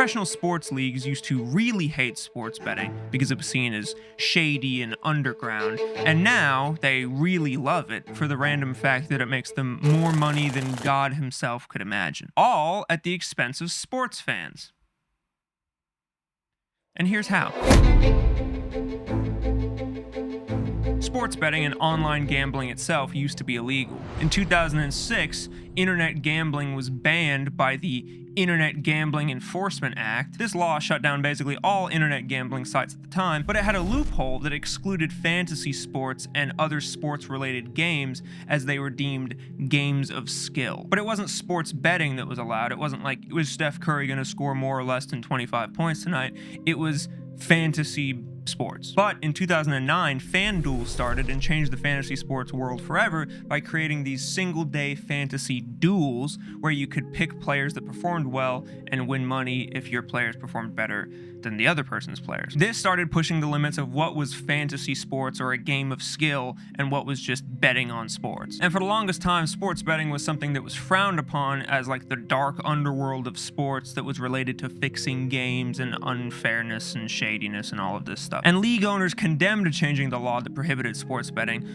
Professional sports leagues used to really hate sports betting because it was seen as shady and underground, and now they really love it for the random fact that it makes them more money than God himself could imagine. All at the expense of sports fans. And here's how. Sports betting and online gambling itself used to be illegal. In 2006, internet gambling was banned by the Internet Gambling Enforcement Act. This law shut down basically all internet gambling sites at the time, but it had a loophole that excluded fantasy sports and other sports-related games as they were deemed games of skill. But it wasn't sports betting that was allowed. It wasn't like, was Steph Curry going to score more or less than 25 points tonight? It was fantasy sports. But in 2009, FanDuel started and changed the fantasy sports world forever by creating these single-day fantasy duels where you could pick players that performed well and win money if your players performed better than the other person's players. This started pushing the limits of what was fantasy sports or a game of skill and what was just betting on sports. And for the longest time, sports betting was something that was frowned upon as like the dark underworld of sports that was related to fixing games and unfairness and shadiness and all of this stuff. And league owners condemned changing the law that prohibited sports betting.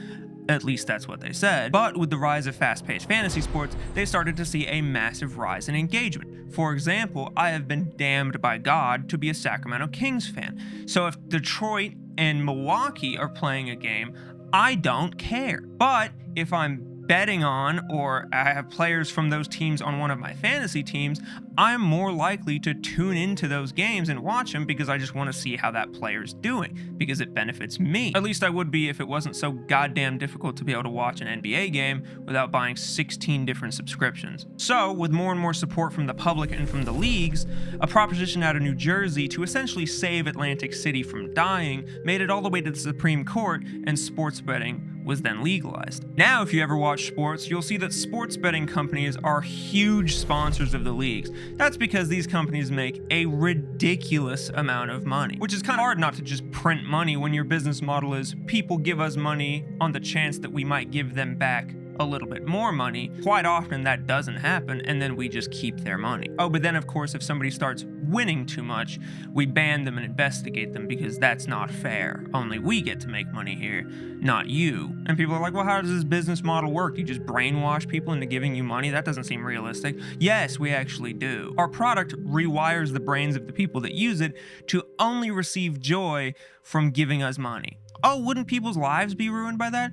At least that's what they said. But with the rise of fast-paced fantasy sports, they started to see a massive rise in engagement. For example, I have been damned by God to be a Sacramento Kings fan. So if Detroit and Milwaukee are playing a game, I don't care. But if I'm betting on, or I have players from those teams on one of my fantasy teams, I'm more likely to tune into those games and watch them because I just want to see how that player's doing, because it benefits me. At least I would be if it wasn't so goddamn difficult to be able to watch an NBA game without buying 16 different subscriptions. So, with more and more support from the public and from the leagues, a proposition out of New Jersey to essentially save Atlantic City from dying made it all the way to the Supreme Court, and sports betting was then legalized. Now, if you ever watch sports, you'll see that sports betting companies are huge sponsors of the leagues. That's because these companies make a ridiculous amount of money, which is kind of hard not to just print money when your business model is people give us money on the chance that we might give them back a little bit more money. Quite often that doesn't happen, and then we just keep their money. Oh, but then of course if somebody starts winning too much, we ban them and investigate them because that's not fair. Only we get to make money here, not you. And people are like, well, how does this business model work? You just brainwash people into giving you money? That doesn't seem realistic. Yes, we actually do. Our product rewires the brains of the people that use it to only receive joy from giving us money. Oh, wouldn't people's lives be ruined by that?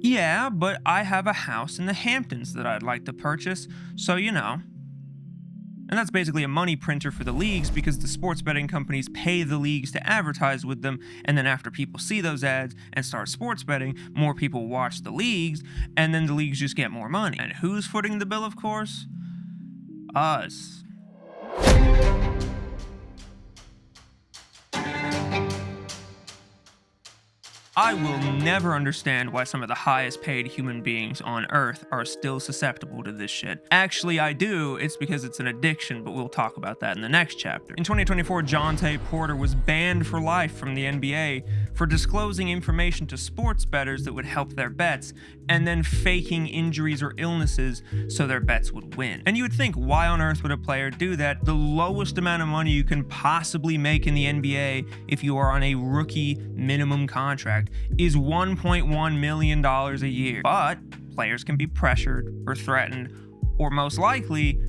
Yeah, but I have a house in the Hamptons that I'd like to purchase, so you know. And that's basically a money printer for the leagues because the sports betting companies pay the leagues to advertise with them, and then after people see those ads and start sports betting, more people watch the leagues, and then the leagues just get more money. And who's footing the bill, of course? Us. I will never understand why some of the highest paid human beings on Earth are still susceptible to this shit. Actually, I do. It's because it's an addiction, but we'll talk about that in the next chapter. In 2024, Jonte Porter was banned for life from the NBA for disclosing information to sports bettors that would help their bets, and then faking injuries or illnesses so their bets would win. And you would think, why on earth would a player do that? The lowest amount of money you can possibly make in the NBA if you are on a rookie minimum contract is $1.1 million a year. But players can be pressured or threatened or most likely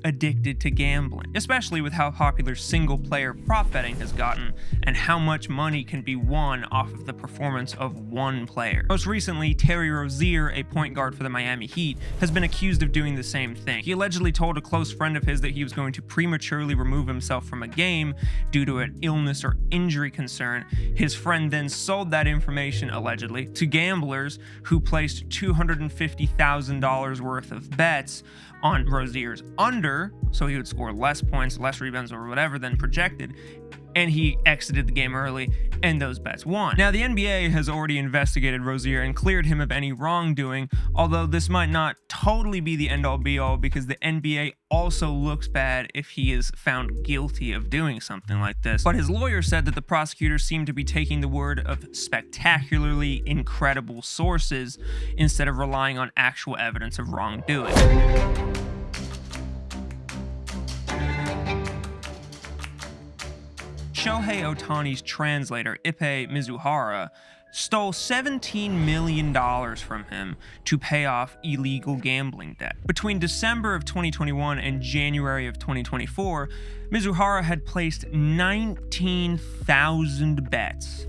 addicted to gambling, especially with how popular single-player prop betting has gotten and how much money can be won off of the performance of one player. Most recently, Terry Rozier, a point guard for the Miami Heat, has been accused of doing the same thing. He allegedly told a close friend of his that he was going to prematurely remove himself from a game due to an illness or injury concern. His friend then sold that information, allegedly, to gamblers who placed $250,000 worth of bets on Rozier's under, so he would score less points, less rebounds, or whatever than projected, and he exited the game early, and those bets won. Now, the NBA has already investigated Rozier and cleared him of any wrongdoing, although this might not totally be the end-all be-all because the NBA also looks bad if he is found guilty of doing something like this. But his lawyer said that the prosecutors seem to be taking the word of spectacularly incredible sources instead of relying on actual evidence of wrongdoing. Shohei Ohtani's translator, Ippei Mizuhara, stole $17 million from him to pay off illegal gambling debt. Between December of 2021 and January of 2024, Mizuhara had placed 19,000 bets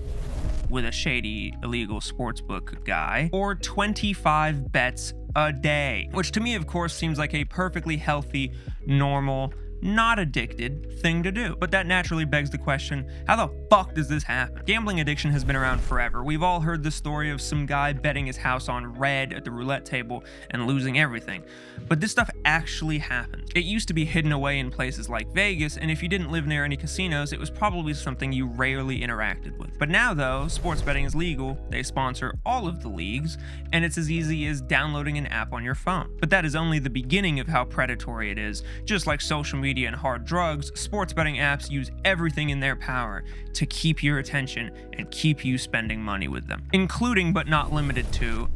with a shady illegal sportsbook guy, or 25 bets a day, which to me, of course, seems like a perfectly healthy, normal, not addicted thing to do. But that naturally begs the question, how the fuck does this happen? Gambling addiction has been around forever. We've all heard the story of some guy betting his house on red at the roulette table and losing everything. But this stuff actually happens. It used to be hidden away in places like Vegas, and if you didn't live near any casinos, it was probably something you rarely interacted with. But now though, sports betting is legal, they sponsor all of the leagues, and it's as easy as downloading an app on your phone. But that is only the beginning of how predatory it is. Just like social media and hard drugs, sports betting apps use everything in their power to keep your attention and keep you spending money with them, including but not limited to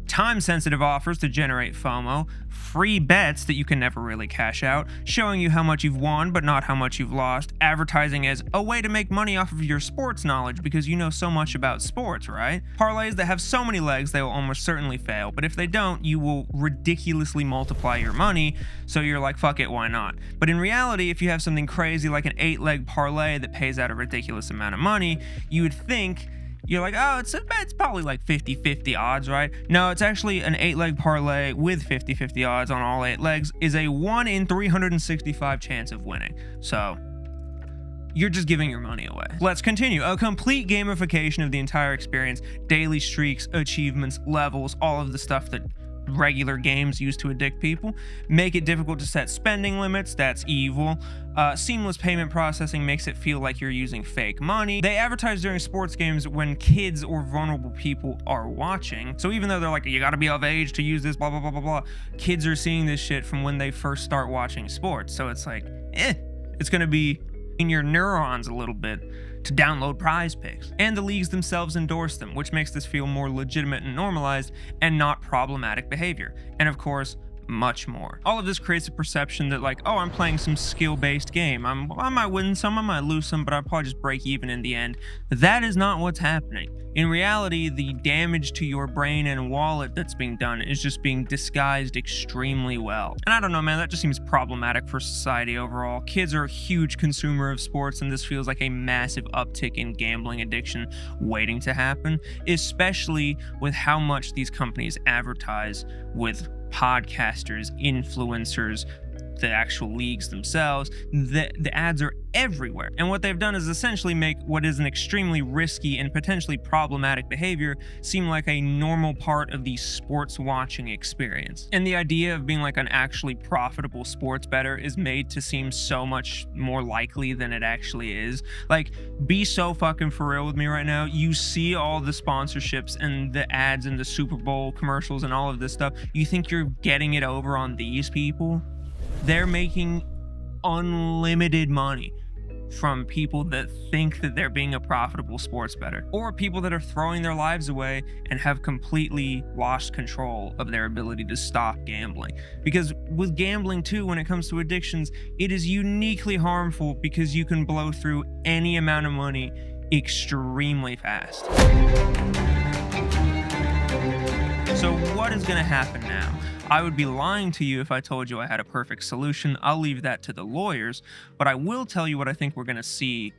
time-sensitive offers to generate FOMO, free bets that you can never really cash out, showing you how much you've won but not how much you've lost, advertising as a way to make money off of your sports knowledge because you know so much about sports, right? Parlays that have so many legs they will almost certainly fail, but if they don't, you will ridiculously multiply your money, so you're like, fuck it, why not? But in reality, if you have something crazy like an 8-leg parlay that pays out a ridiculous amount of money, you would think you're like, oh, it's probably like 50-50 odds, right? No, it's actually an 8-leg parlay with 50-50 odds on all 8 legs is a 1 in 365 chance of winning. So you're just giving your money away. Let's continue. A complete gamification of the entire experience, daily streaks, achievements, levels, all of the stuff that regular games use to addict people. Make it difficult to set spending limits, that's evil. Seamless payment processing makes it feel like you're using fake money. They advertise during sports games when kids or vulnerable people are watching. So even though they're like, you gotta be of age to use this, blah, blah, blah, blah, blah, kids are seeing this shit from when they first start watching sports. So it's like, it's gonna be in your neurons a little bit to download prize picks. And the leagues themselves endorse them, which makes this feel more legitimate and normalized and not problematic behavior. And of course, much more. All of this creates a perception that like, oh, I'm playing some skill-based game. I might win some, I might lose some, but I'll probably just break even in the end. That is not what's happening. In reality, the damage to your brain and wallet that's being done is just being disguised extremely well. And I don't know, man, that just seems problematic for society overall. Kids are a huge consumer of sports, and this feels like a massive uptick in gambling addiction waiting to happen, especially with how much these companies advertise with podcasters, influencers, the actual leagues themselves. The ads are everywhere. And what they've done is essentially make what is an extremely risky and potentially problematic behavior seem like a normal part of the sports watching experience. And the idea of being like an actually profitable sports bettor is made to seem so much more likely than it actually is. Like, be so fucking for real with me right now. You see all the sponsorships and the ads and the Super Bowl commercials and all of this stuff. You think you're getting it over on these people? They're making unlimited money from people that think that they're being a profitable sports bettor, or people that are throwing their lives away and have completely lost control of their ability to stop gambling. Because with gambling too, when it comes to addictions, it is uniquely harmful because you can blow through any amount of money extremely fast. So what is going to happen now? I would be lying to you if I told you I had a perfect solution. I'll leave that to the lawyers, but I will tell you what I think we're going to see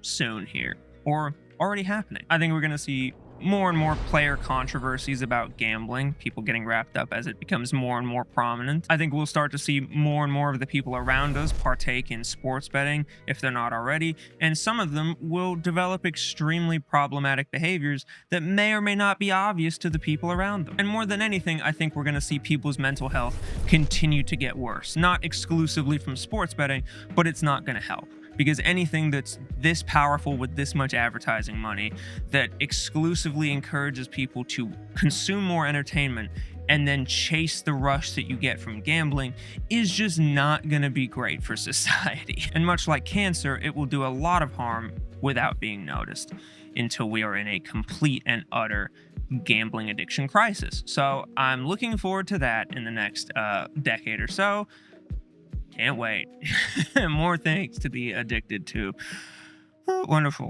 soon here, or already happening. I think we're going to see more and more player controversies about gambling, people getting wrapped up as it becomes more and more prominent. I think we'll start to see more and more of the people around us partake in sports betting if they're not already, and some of them will develop extremely problematic behaviors that may or may not be obvious to the people around them. And more than anything, I think we're going to see people's mental health continue to get worse, not exclusively from sports betting, but it's not going to help. Because anything that's this powerful with this much advertising money that exclusively encourages people to consume more entertainment and then chase the rush that you get from gambling is just not going to be great for society. And much like cancer, it will do a lot of harm without being noticed until we are in a complete and utter gambling addiction crisis. So I'm looking forward to that in the next decade or so. Can't wait. More things to be addicted to. Oh, wonderful.